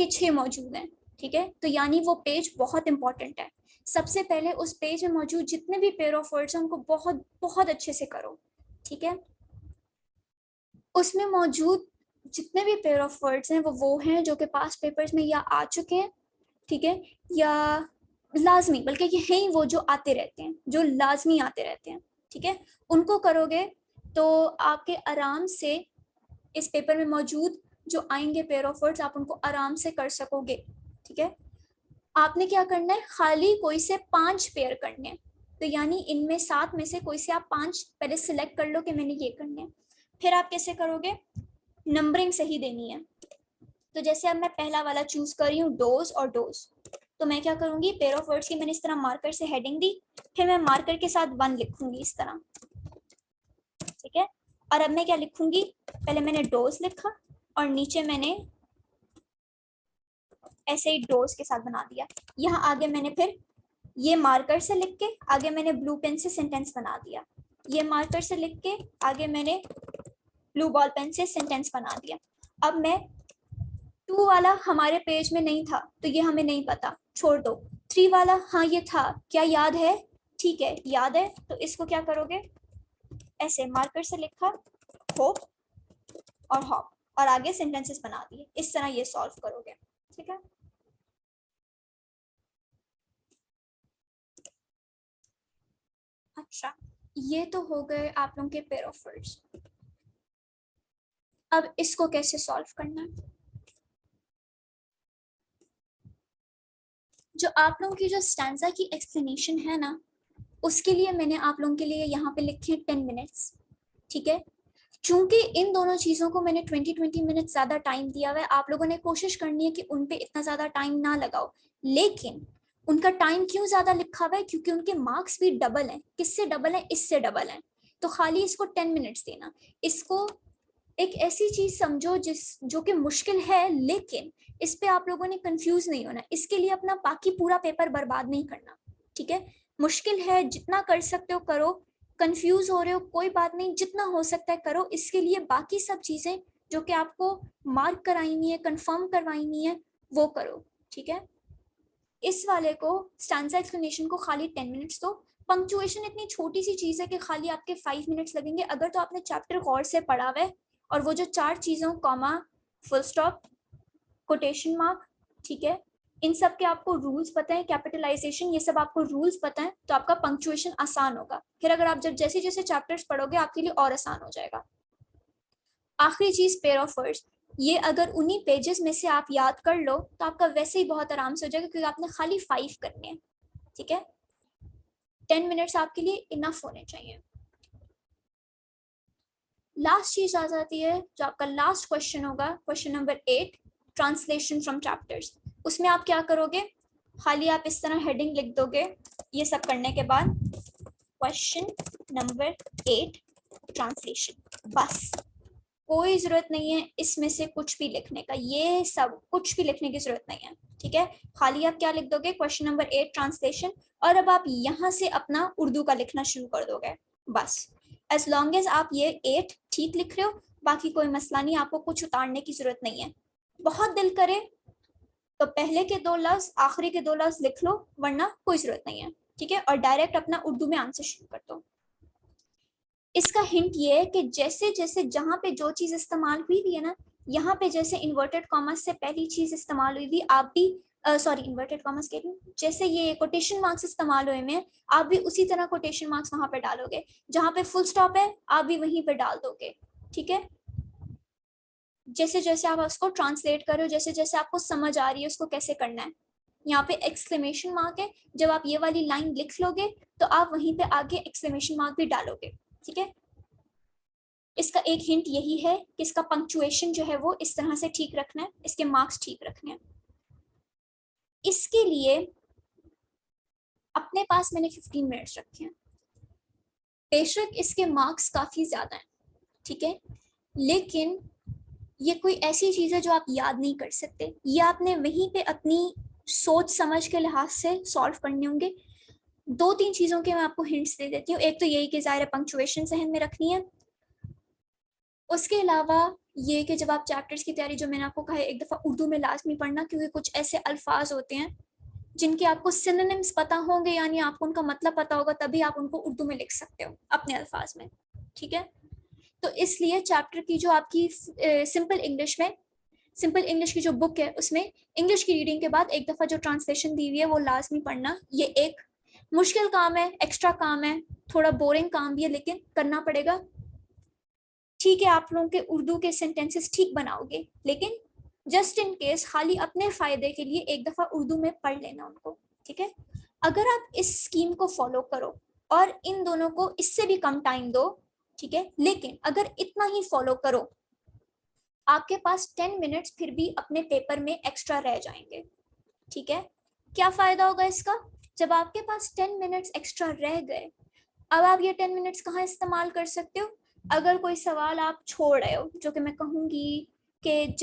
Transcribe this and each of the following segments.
के 6 मौजूद हैं, ठीक है। तो यानी वो पेज बहुत इंपॉर्टेंट है। सबसे पहले उस पेज में मौजूद जितने भी पेयर ऑफ वर्ड्स हैं उनको बहुत बहुत अच्छे से करो, ठीक है। उसमें मौजूद जितने भी पेयर ऑफ वर्ड्स हैं वो हैं जो कि पास्ट पेपर्स में या आ चुके हैं, ठीक है, या लाजमी, बल्कि ये हैं ही वो जो आते रहते हैं, जो लाजमी आते रहते हैं, ठीक है। उनको करोगे तो आपके आराम से इस पेपर में मौजूद जो आएंगे पेयर ऑफ वर्ड्स आप उनको आराम से कर सकोगे, ठीक है। आपने क्या करना है, खाली कोई से 5 पेयर करने हैं। तो यानी इनमें 7 में से कोई से आप 5 पहले सिलेक्ट कर लो कि मैंने ये करने हैं। फिर आप कैसे करोगे, नंबरिंग सही देनी है। तो जैसे अब मैं पहला वाला चूज कर रही हूँ, डोज और डोज, तो मैं क्या करूंगी, पेयर ऑफ वर्ड्स की मैंने इस तरह मार्कर से हेडिंग दी, फिर मैं मार्कर के साथ 1 लिखूंगी इस तरह, ठीक है। और अब मैं क्या लिखूंगी, पहले मैंने डोज लिखा और नीचे मैंने ऐसे ही डोज के साथ बना दिया। यहाँ आगे मैंने फिर ये मार्कर से लिख के आगे मैंने ब्लू पेन से सेंटेंस बना दिया, ये मार्कर से लिख के आगे मैंने ब्लू बॉल पेन से सेंटेंस बना दिया। अब मैं 2 वाला हमारे पेज में नहीं था तो ये हमें नहीं पता, छोड़ दो। 3 वाला हाँ ये था, क्या याद है, ठीक है याद है, तो इसको क्या करोगे, ऐसे मार्कर से लिखा होप और हॉप और आगे सेंटेंसेस बना दिए, इस तरह ये सॉल्व करोगे, ठीक है। अच्छा, ये तो हो गए आप लोगों के पेयर ऑफ वर्ड्स। अब इसको कैसे सॉल्व करना है, जो आप लोगों की जो स्टैंजा की एक्सप्लेनेशन है ना, उसके लिए मैंने आप लोगों के लिए यहाँ पे लिखे 10 मिनट्स, ठीक है। चूंकि इन दोनों चीज़ों को मैंने 20 मिनट ज़्यादा टाइम दिया हुआ है, आप लोगों ने कोशिश करनी है कि उन पे इतना ज़्यादा टाइम ना लगाओ, लेकिन उनका टाइम क्यों ज़्यादा लिखा हुआ है, क्योंकि उनके मार्क्स भी डबल हैं। किससे डबल है, इससे डबल है। तो खाली इसको 10 मिनट्स देना। इसको एक ऐसी चीज समझो जो कि मुश्किल है, लेकिन इस पे आप लोगों ने कंफ्यूज नहीं होना, इसके लिए अपना बाकी पूरा पेपर बर्बाद नहीं करना, ठीक है। मुश्किल है, जितना कर सकते हो करो, कंफ्यूज हो रहे हो कोई बात नहीं, जितना हो सकता है करो। इसके लिए बाकी सब चीजें जो कि आपको मार्क करानी है, कंफर्म करवानी है, वो करो, ठीक है। इस वाले को स्टैंजा एक्सप्लेनेशन को खाली 10 मिनट्स दो। पंक्चुएशन इतनी छोटी सी चीज है कि खाली आपके 5 मिनट्स लगेंगे अगर तो आपने चैप्टर गौर से पढ़ा हुआ है, और वो जो 4 चीजों, comma, full stop, quotation mark, ठीक है, इन सब के आपको रूल्स पता है, कैपिटलाइजेशन, ये सब आपको रूल्स पता है, तो आपका पंक्चुएशन आसान होगा। फिर अगर आप जब जैसे जैसे चैप्टर्स पढ़ोगे आपके लिए और आसान हो जाएगा। आखिरी चीज, पेयर ऑफ वर्ड्स, ये अगर उन्हीं पेजेस में से आप याद कर लो तो आपका वैसे ही बहुत आराम से हो जाएगा, क्योंकि आपने खाली 5 करने हैं, ठीक है। 10 मिनट्स आपके लिए इनफ होने चाहिए। लास्ट चीज आ जाती है जो आपका लास्ट क्वेश्चन होगा, question number 8, translation from chapters. उसमें आप क्या करोगे, खाली आप इस तरह हेडिंग लिख दोगे, ये सब करने के बाद क्वेश्चन नंबर 8 ट्रांसलेशन, बस। कोई जरूरत नहीं है इसमें से कुछ भी लिखने का, ये सब कुछ भी लिखने की जरूरत नहीं है, ठीक है। खाली आप क्या लिख दोगे, क्वेश्चन नंबर 8 ट्रांसलेशन, और अब आप यहाँ से अपना उर्दू का लिखना शुरू कर दोगे, बस। एज लॉन्ग एज आप ये 8 ठीक लिख रहे हो, बाकी कोई मसला नहीं, आपको कुछ उतारने की जरूरत नहीं है। बहुत दिल करे तो पहले के 2 लफ्ज आखिरी के 2 लफ्ज लिख लो, वरना कोई जरूरत नहीं है, ठीक है। और डायरेक्ट अपना उर्दू में आंसर शुरू कर दो। इसका हिंट ये है कि जैसे जैसे जहां पे जो चीज इस्तेमाल हुई भी है ना, यहाँ पे जैसे इन्वर्टेड कॉमर्स से पहली चीज इस्तेमाल हुई थी, आप भी सॉरी इन्वर्टेड कॉमर्स के भी, जैसे ये कोटेशन मार्क्स इस्तेमाल हुए में, आप भी उसी तरह कोटेशन मार्क्स वहां पे डालोगे। जहां पे फुल स्टॉप है आप भी वहीं पे डाल दोगे, ठीक है। जैसे जैसे आप उसको ट्रांसलेट करो, जैसे जैसे आपको समझ आ रही है उसको कैसे करना है। यहाँ पे एक्सक्लेमेशन मार्क है, जब आप ये वाली लाइन लिख लोगे तो आप वहीं पे आगे एक्सक्लेमेशन मार्क भी डालोगे, ठीक है। इसका एक हिंट यही है कि इसका पंक्चुएशन जो है वो इस तरह से ठीक रखना है, इसके मार्क्स ठीक रखने हैं। इसके लिए अपने पास मैंने 15 मिनट्स रखे हैं। बेशक इसके मार्क्स काफी ज्यादा हैं, ठीक है, लेकिन ये कोई ऐसी चीज है जो आप याद नहीं कर सकते, ये आपने वहीं पे अपनी सोच समझ के लिहाज से सॉल्व करने होंगे। 2-3 चीजों के मैं आपको हिंट्स दे देती हूँ। एक तो यही कि ज़ाहिर है पंक्चुएशन जहन में रखनी है, उसके अलावा ये कि जब आप चैप्टर्स की तैयारी, जो मैंने आपको कहा है, एक दफ़ा उर्दू में लाजमी पढ़ना, क्योंकि कुछ ऐसे अल्फाज होते हैं जिनके आपको सिनोनिम्स पता होंगे, यानी आपको उनका मतलब पता होगा, तभी आप उनको उर्दू में लिख सकते हो अपने अल्फाज में, ठीक है। तो इसलिए चैप्टर की जो आपकी सिंपल इंग्लिश की जो बुक है, उसमें इंग्लिश की रीडिंग के बाद एक दफ़ा जो ट्रांसलेशन दी हुई है वो लाजमी पढ़ना। ये एक मुश्किल काम है, एक्स्ट्रा काम है, थोड़ा बोरिंग काम भी है, लेकिन करना पड़ेगा। ठीक है, आप लोगों के उर्दू के सेंटेंसेस ठीक बनाओगे, लेकिन जस्ट इन केस खाली अपने फायदे के लिए एक दफ़ा उर्दू में पढ़ लेना उनको, ठीक है। अगर आप इस स्कीम को फॉलो करो और इन दोनों को इससे भी कम टाइम दो, ठीक है, लेकिन अगर इतना ही फॉलो करो, आपके पास 10 मिनट्स फिर भी अपने पेपर में एक्स्ट्रा रह जाएंगे, ठीक है। क्या फायदा होगा इसका? जब आपके पास 10 मिनट्स एक्स्ट्रा रह गए, अब आप ये 10 मिनट्स कहाँ इस्तेमाल कर सकते हो? अगर कोई सवाल आप छोड़ रहे हो, जो कि मैं कहूँगी कि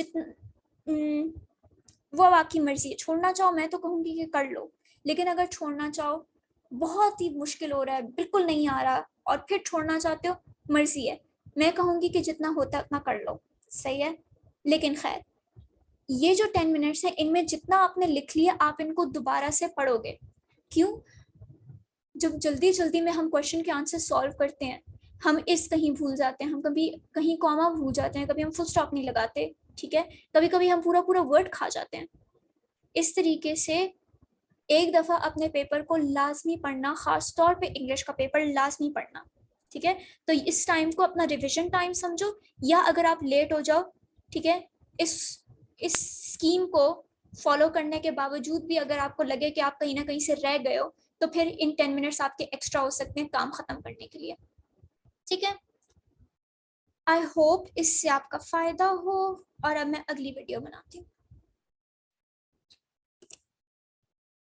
वो अब आपकी मर्जी है, छोड़ना चाहो मैं तो कहूँगी कि कर लो, लेकिन अगर छोड़ना चाहो, बहुत ही मुश्किल हो रहा है, बिल्कुल नहीं आ रहा, और फिर छोड़ना चाहते हो, मर्जी है, मैं कहूँगी कि जितना होता है उतना कर लो, सही है। लेकिन खैर, ये जो 10 मिनट्स है, इनमें जितना आपने लिख लिया आप इनको दोबारा से पढ़ोगे। क्यों? जब जल्दी जल्दी में हम क्वेश्चन के आंसर सॉल्व करते हैं, हम इस कहीं भूल जाते हैं, हम कभी कहीं कॉमा भूल जाते हैं, कभी हम फुल स्टॉप नहीं लगाते, ठीक है, कभी कभी हम पूरा पूरा वर्ड खा जाते हैं। इस तरीके से एक दफ़ा अपने पेपर को लाजमी पढ़ना, ख़ास तौर पे इंग्लिश का पेपर लाजमी पढ़ना, ठीक है। तो इस टाइम को अपना रिविजन टाइम समझो, या अगर आप लेट हो जाओ, ठीक है, इस स्कीम को फॉलो करने के बावजूद भी अगर आपको लगे कि आप कहीं ना कहीं से रह गए हो, तो फिर इन 10 मिनट्स आपके एक्स्ट्रा हो सकते हैं काम ख़त्म करने के लिए, ठीक है। आई होप इससे आपका फ़ायदा हो, और अब मैं अगली वीडियो बनाती हूँ।